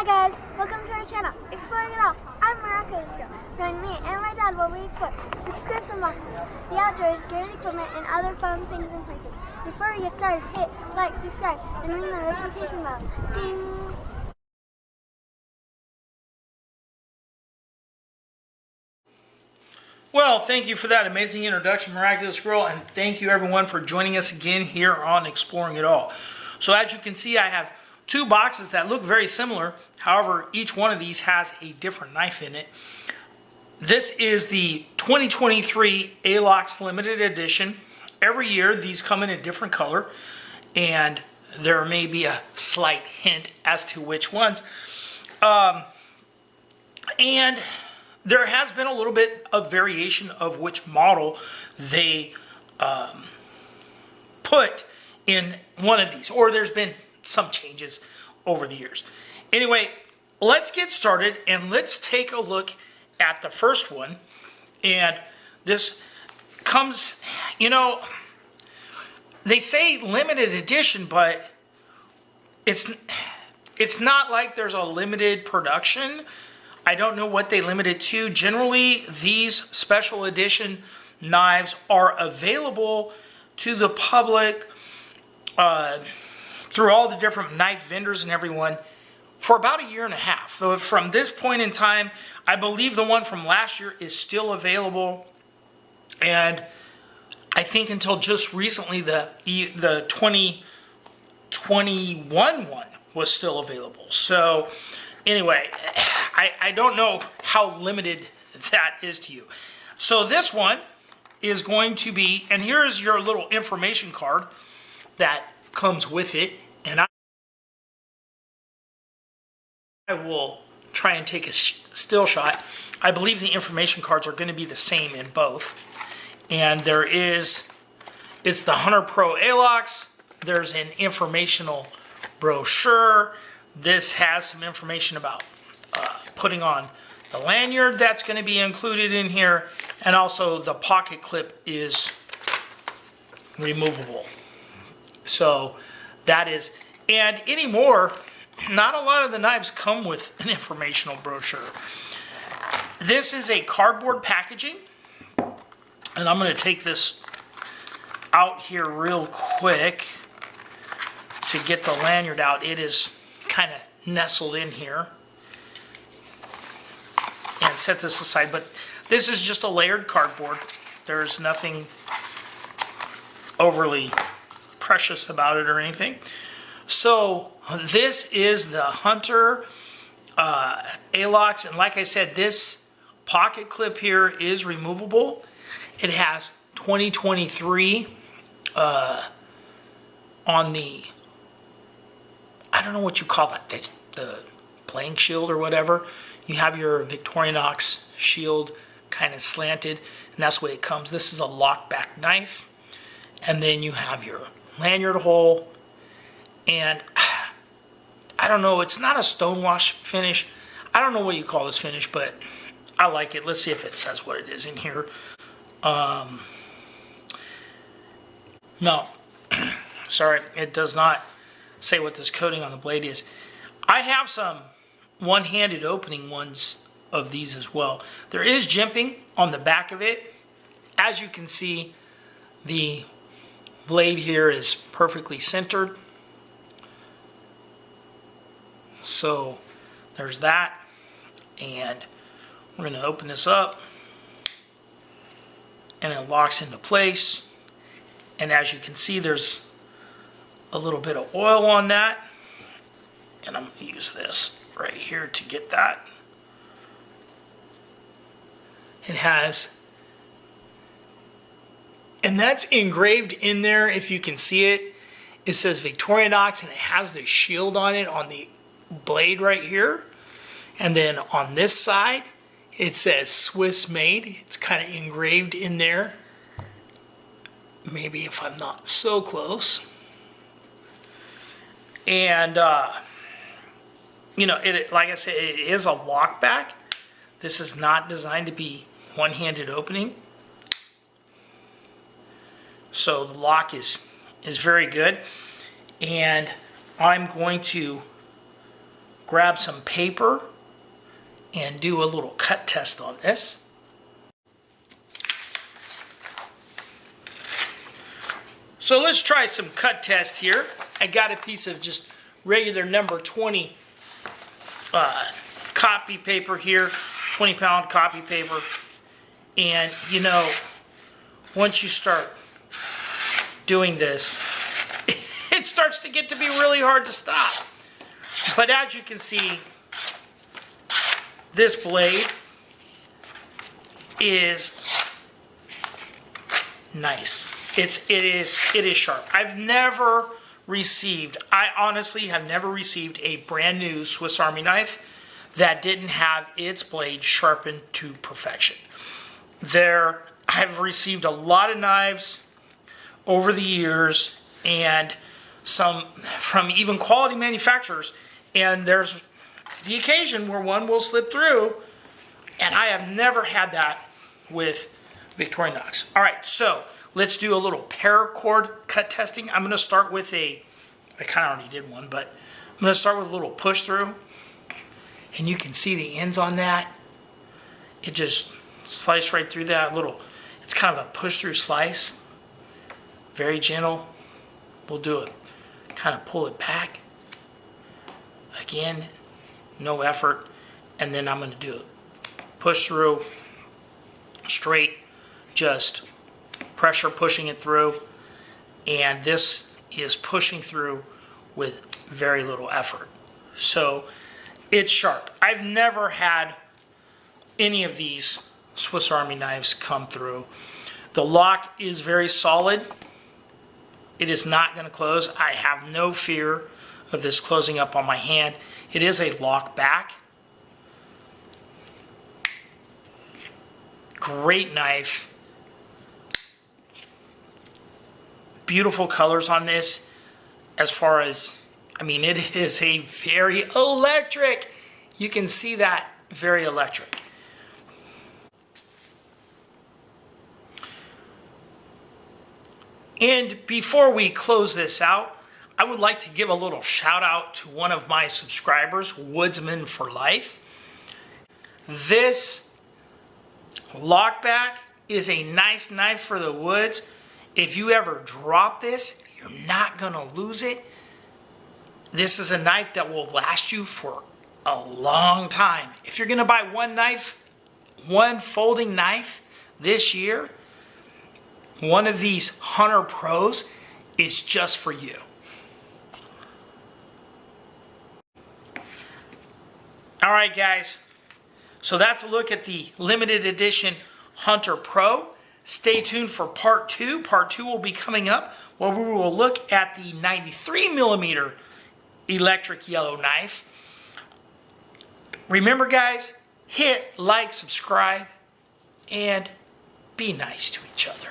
guys, welcome to our channel, Exploring It All. I'm Miraculous Girl. Join me and my dad while we explore subscription boxes, the outdoors, gear and equipment, and other fun things and places. Before we get started, hit like, subscribe, and ring the notification bell. Ding! Well, thank you for that amazing introduction, Miraculous Girl, and thank you everyone for joining us again here on Exploring It All. So as you can see, I have two boxes that look very similar. However, each one of these has a different knife in it. This is the 2023 Alox Limited Edition. Every year, these come in a different color, and there may be a slight hint as to which ones. And there has been a little bit of variation of which model they put in one of these, or there's been some changes over the years. Anyway, let's get started and let's take a look at the first one. And this comes, you know, they say limited edition, but it's not like there's a limited production. I don't know what they limited to. Generally, these special edition knives are available to the public through all the different knife vendors and everyone for about a year and a half. So from this point in time, I believe the one from last year is still available. And I think until just recently, the 2021 one was still available. So anyway, I don't know how limited that is to you. So this one is going to be, and here's your little information card that comes with it. And I will try and take a still shot. I believe the information cards are going to be the same in both. And there is, it's the Hunter Pro Alox. There's an informational brochure. This has some information about putting on the lanyard that's going to be included in here, and also the pocket clip is removable. So that is, and anymore, not a lot of the knives come with an informational brochure. This is a cardboard packaging, and I'm going to take this out here real quick to get the lanyard out. It is kind of nestled in here, and set this aside. But this is just a layered cardboard. There's nothing overly precious about it or anything. So this is the Hunter Alox, and like I said, this pocket clip here is removable. It has 2023 on the, I don't know what you call that, the playing shield or whatever. You have your Victorinox shield kind of slanted, and that's the way it comes. This is a lockback knife. And then you have your lanyard hole. And I don't know, it's not a stonewash finish. I don't know what you call this finish, but I like it. Let's see if it says what it is in here. No, sorry, it does not say what this coating on the blade is. I have some one-handed opening ones of these as well. There is jimping on the back of it. As you can see, the blade here is perfectly centered. So there's that. And we're going to open this up, and it locks into place. And as you can see, there's a little bit of oil on that, and I'm going to use this right here to get that. It has, and that's engraved in there if you can see it. It says Victorinox, and it has the shield on it on the blade right here. And then on this side, it says Swiss made. It's kind of engraved in there. Maybe if I'm not so close. And, you know, like I said, it is a lockback. This is not designed to be one-handed opening. So the lock is very good. And I'm going to grab some paper and do a little cut test on this. So let's try some cut test here. I got a piece of just regular number 20 copy paper here, 20-pound copy paper. And you know, once you start doing this, it starts to get to be really hard to stop. But as you can see, this blade is nice. It is sharp. I honestly have never received a brand new Swiss Army knife that didn't have its blade sharpened to perfection. I've received a lot of knives over the years, and some from even quality manufacturers, and there's the occasion where one will slip through, and I have never had that with Victorinox. All right, so let's do a little paracord cut testing. I'm going to start with I kind of already did one, but I'm going to start with a little push through, and you can see the ends on that. It just sliced right through that little. It's kind of a push through slice. Very gentle. We'll do it. Kind of pull it back. Again, no effort. And then I'm going to do it. Push through. Straight. Just pressure pushing it through. And this is pushing through with very little effort. So it's sharp. I've never had any of these Swiss Army knives come through. The lock is very solid. It is not going to close. I have no fear of this closing up on my hand. It is a lock back. Great knife. Beautiful colors on this. As far as, I mean, it is a very electric. You can see that, very electric. And before we close this out, I would like to give a little shout out to one of my subscribers, Woodsman for Life. This lockback is a nice knife for the woods. If you ever drop this, you're not going to lose it. This is a knife that will last you for a long time. If you're going to buy one knife, one folding knife this year, one of these Hunter Pros is just for you. All right, guys. So that's a look at the limited edition Hunter Pro. Stay tuned for part 2. Part 2 will be coming up, where we will look at the 93mm electric yellow knife. Remember, guys, hit like, subscribe, and be nice to each other.